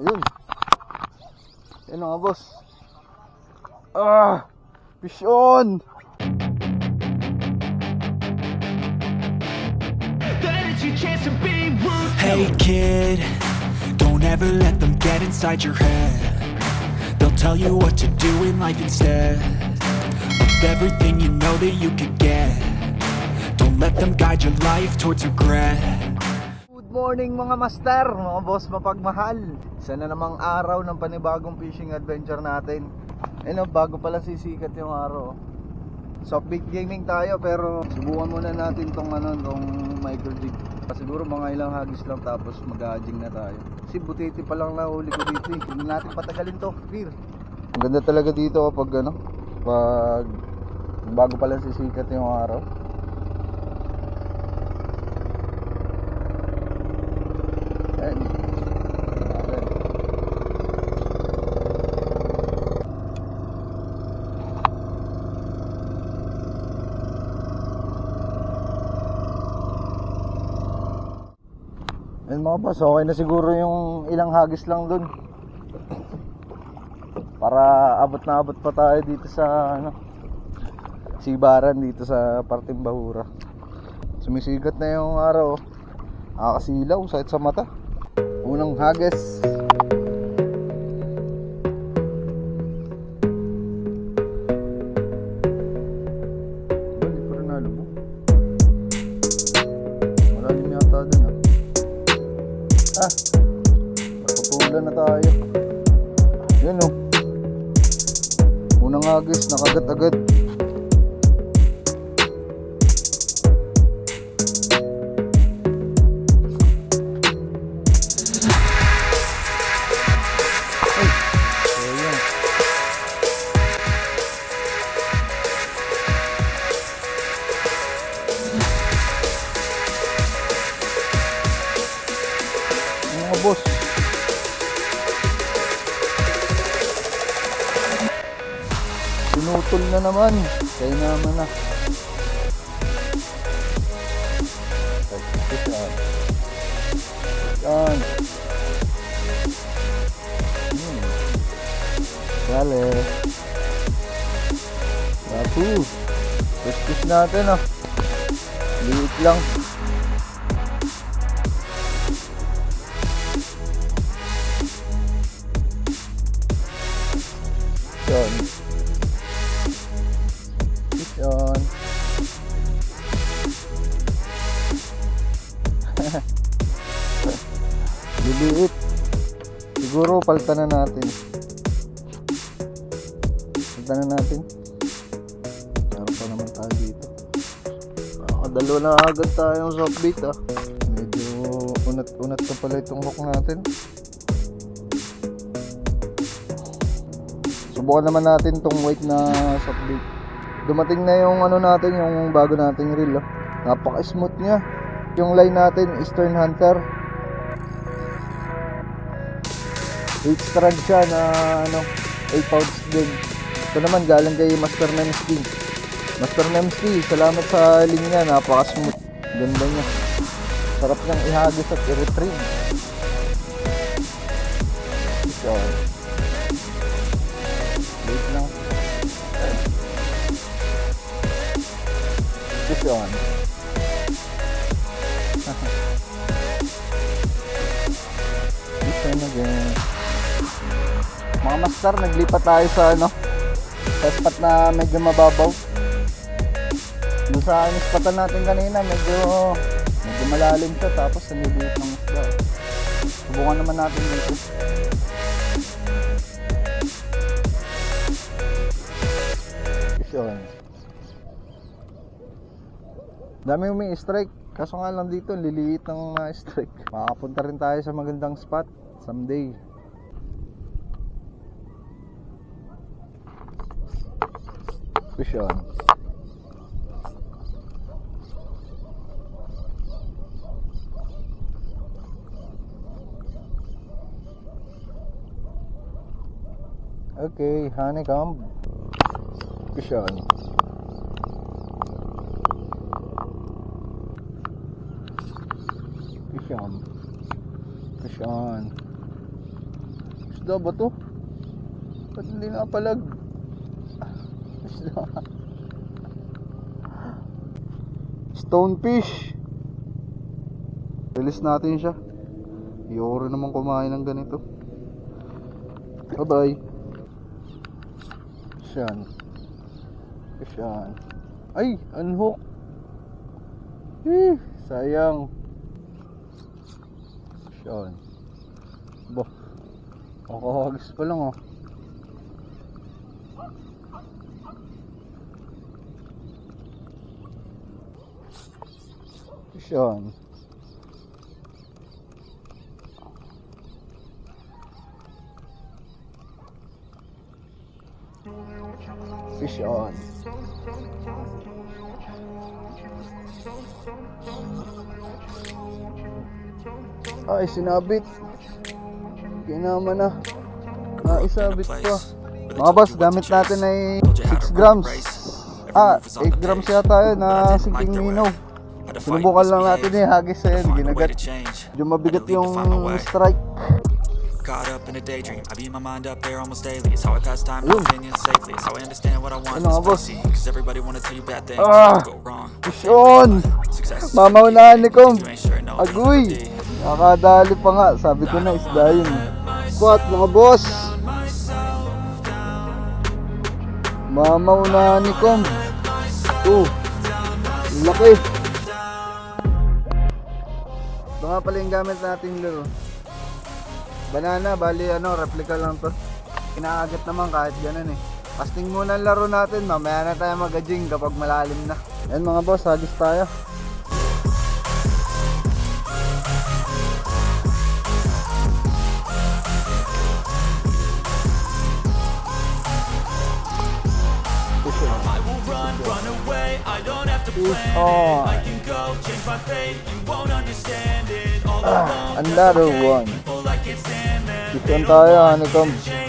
Ayun. Ayun mga boss. Fish on! Hey kid, don't ever let them get inside your head. They'll tell you what to do in life instead of everything you know that you could get. Don't let them guide your life towards regret. Good morning mga master, mga boss mapagmahal. Isa na namang araw ng panibagong fishing adventure natin. Ayun, bago pala sisikat yung araw. Softbait gaming tayo, pero subukan muna natin tong micro jig. Siguro mga ilang hagis lang tapos mag-a-jig na tayo. Kasi butiti pa lang nahuli ko dito eh. Hindi natin patagalin to, clear. Ang ganda talaga dito kapag pag bago pa lang sisikat yung araw. Ayan. Ayan mga boss, okay na siguro yung ilang hagis lang dun para abot na abot pa tayo dito sa Sibaran, dito sa parteng Bahura. Sumisigat na yung araw, nakakasilaw, sakit sa mata. Unang hagis. Hindi ko rin nalubog. Malalim yata dun Napapulan na tayo. Yun unang hagis, nakagat agad. Boss, pinutol na naman, kaya naman na. Yan. Dale. Yapu. Push natin liit lang. Yan. Fish on. Liliit. Siguro paltan na natin. Meron pa naman tayo dito. Nakadalawa na agad tayong softbait Medyo unat na pala itong hook natin. Subukan naman natin tong weight na softbait. Dumating na yung natin, yung bago nating reel Napaka-smooth niya. Yung line natin, Eastern Hunter. 8 strand siya na 8 pounds din. Ito naman galing kay Master Nemski. Master Nemski, salamat sa linya, napaka-smooth. Ganda niya. Sarap niyang ihagis at i-retrieve. So, wait lang. Fish on. Fish on again. Mga master, naglipat tayo sa sa spot na medyo mababaw. Doon sa spatan natin kanina, medyo malalim siya, tapos nalilit ng isda. Subukan naman natin dito. Fish on. Dami umi-strike, kaso nga lang dito liliit ng strike. Makapunta rin tayo sa magandang spot someday. Fish on. Okay, honeycomb. Fish on. Fish on. Fish on. Isda ba to? Ba't hindi nakapalag? Isda. Stonefish. Release natin siya. Yoro naman kumain ng ganito. Bye bye. Yan. Yan. Ay, unhook. Sayang. Yan. Ba. Kakahagis pa lang oh. Yan. Fish on. Ay, sinabit. Kinama na. Isabit pa. Mga boss, gamit natin ay 6 grams. 8 grams yata yun na sinking minnow. Sinubukan lang natin hagis yan, ginagat. Medyo mabigat yung strike. Caught up in a daydream, I beat my mind up there almost daily. It's how I pass time, my opinions safely. It's how I understand what I want. Ano nga boss? Cause everybody wanna tell you bad things, go wrong. Pushon! Mamaunahan ni Kom. Agoy! Nakadali pa nga, sabi ko na isda yun. Squat mga boss! Mamaunahan ni Kom. Laki! Ito nga pala yung gamit natin laro. Banana, bali replica lang to. Kinakagat naman kahit ganun eh. Casting muna ang laro natin, mamaya na tayo mag-jing kapag malalim na. Ayan mga boss, hagis tayo. Fish on. Another one. Fish on tayo, honeycomb. Fish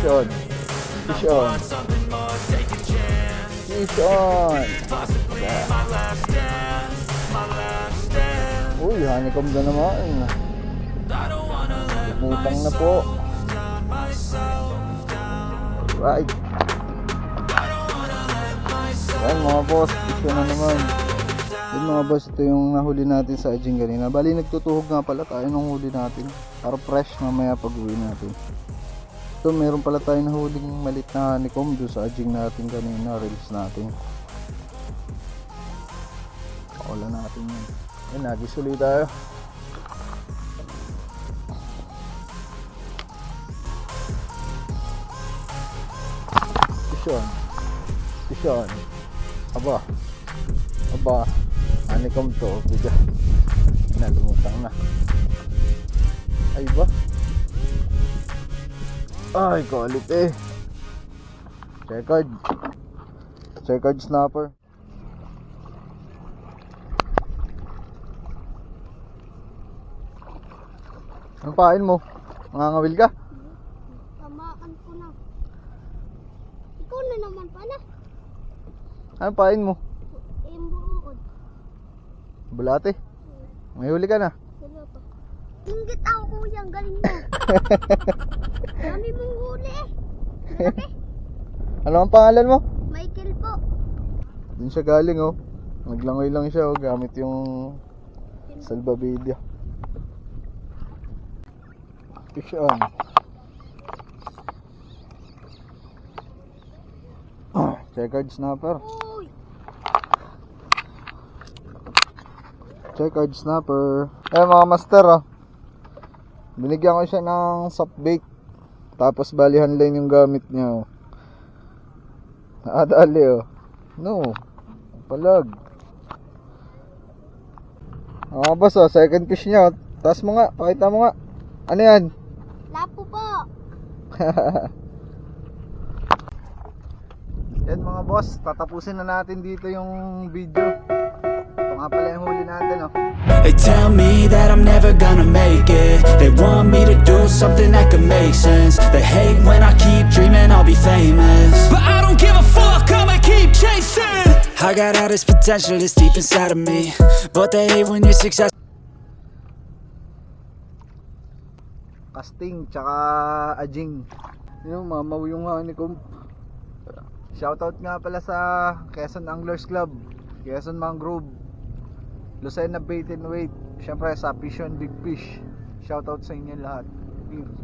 on. Fish on. Fish on. Uy, honeycomb na naman. Butang na po. Right. Ayan mga boss, ito na naman. Yan mga boss, ito yung nahuli natin sa ajing kanina. Bali nagtutuhog nga pala tayo ng huli natin para fresh mamaya pag uwi natin. Ito meron pala tayo nahuling malit na honeycomb doon sa ajing natin kanina, reels natin. Pakula natin yan. Ayan, nagisuli tayo. Pisyon. Aba. Honeycomb to. Biga. Nalumutang na. Ay ba? Ay, kulit eh. Checkered snapper. Anong pain mo? Mangangawil ka? Tamaan ko na. Ikaw na naman pala. Anong pain mo? Yung buod. Bulate? May huli ka na? Wala pa. Inggit ako kuya, ang galing mo. Dami mong huli eh. Malaki. Ano ang pangalan mo? Michael po. Doon siya galing oh. Naglangoy lang siya oh, gamit yung salvavidia. Fish on. Checkered snapper. Uy. Checkered snapper. Mga master oh. Binigyan ko siya ng soft bait. Tapos balihan line yung gamit niya oh. Nakadali oh. No. Palag. Boss oh, second fish niya oh. Taas mo nga, pakita mo nga. Ano yan? Lapo po. Yan mga boss, tatapusin na natin dito yung video. Ito nga pala yung huli natin oh. They tell me that I'm never gonna make it. They want me to do something that could make sense. They hate when I keep dreaming I'll be famous, but I don't give a fuck, I'ma keep chasing. I got all this potential that's deep inside of me, but they hate when you're successful. casting, tsaka ajing. Yun, mamaw yung honeycomb. Shoutout nga pala sa Quezon Anglers Club, Quezon Mangrove, Lucena Bait and Wait, syempre sa Vision Big Fish. Shoutout sa inyo lahat. Peace.